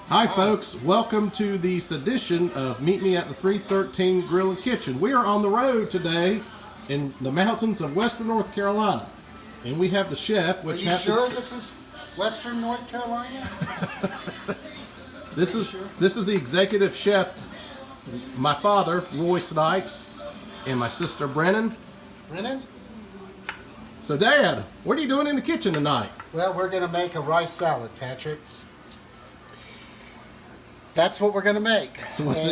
Hi folks, welcome to this edition of Meet Me at the 313 Grill and Kitchen. We are on the road today in the mountains of western North Carolina. And we have the chef, which Are you sure this is western North Carolina? This is the executive chef, my father, Roy Snipes, and my sister Brennan. Brennan? So Dad, what are you doing in the kitchen tonight? Well, we're going to make a rice salad, Patrick. That's what we're going to make.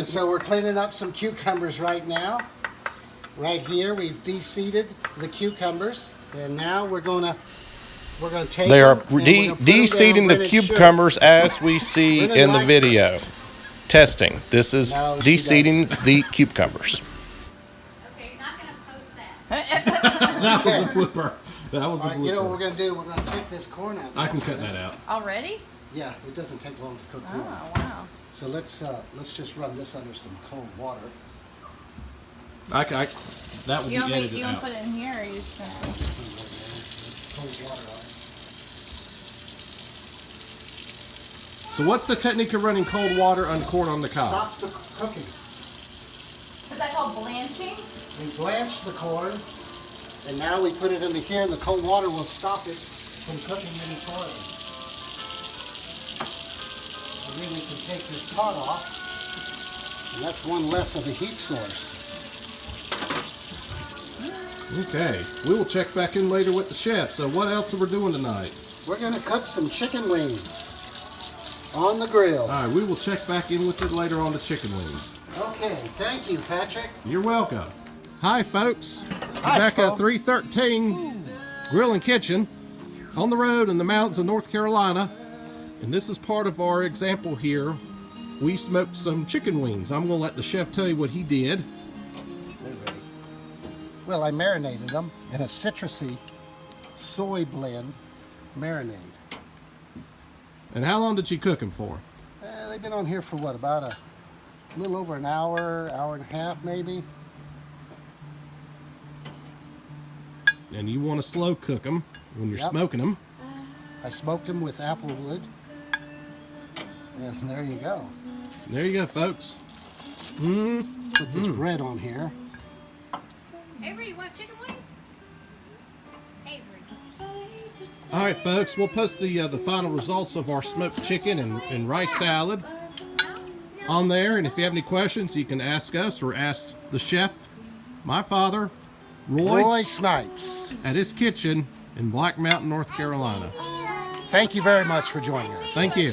So we're cleaning up some cucumbers right now. Right here, we've de-seeded the cucumbers, and now we're going to take. They are them and we're gonna put them de-seeding down the Brennan's cucumbers as we see Brennan in the likes video. Testing. This is No, she de-seeding the cucumbers. Okay, you're not going to post that. That was a flipper. That was a All right, flipper. you know what we're going to do? We're going to take this corn out. I can cut that out. Already? Yeah, it doesn't take long to cook corn. Oh, wow. So let's just run this under some cold water. That will be edited You want out. to put it in here, or are you just going to? Cold water on it. So what's the technique of running cold water on corn on the cob? Stops the cooking. Is that called blanching? We blanch the corn, and now we put it into here, and the cold water will stop it from cooking any corn. And then we can take this pot off, and that's one less of a heat source. Okay, we will check back in later with the chef. So what else are we doing tonight? We're going to cook some chicken wings on the grill. All right, we will check back in with it later on the chicken wings. Okay, thank you, Patrick. You're welcome. Hi, folks. Hi, Back at folks. 313 Grill and Kitchen on the road in the mountains of North Carolina. And this is part of our example here. We smoked some chicken wings. I'm going to let the chef tell you what he did. They're ready. Well, I marinated them in a citrusy soy blend marinade. And how long did you cook them for? They've been on here for what, about a little over an hour, hour and a half maybe. And you want to slow cook them when you're Yep. smoking them. I smoked them with apple wood. And there you go. There you go, folks. Let's put this bread on here. Avery, you want chicken wing? Avery. All right, folks, we'll post the final results of our smoked chicken and rice salad on there. And if you have any questions, you can ask us or ask the chef, my father, Roy, Snipes. at his kitchen in Black Mountain, North Carolina. Thank you very much for joining us. Thank you.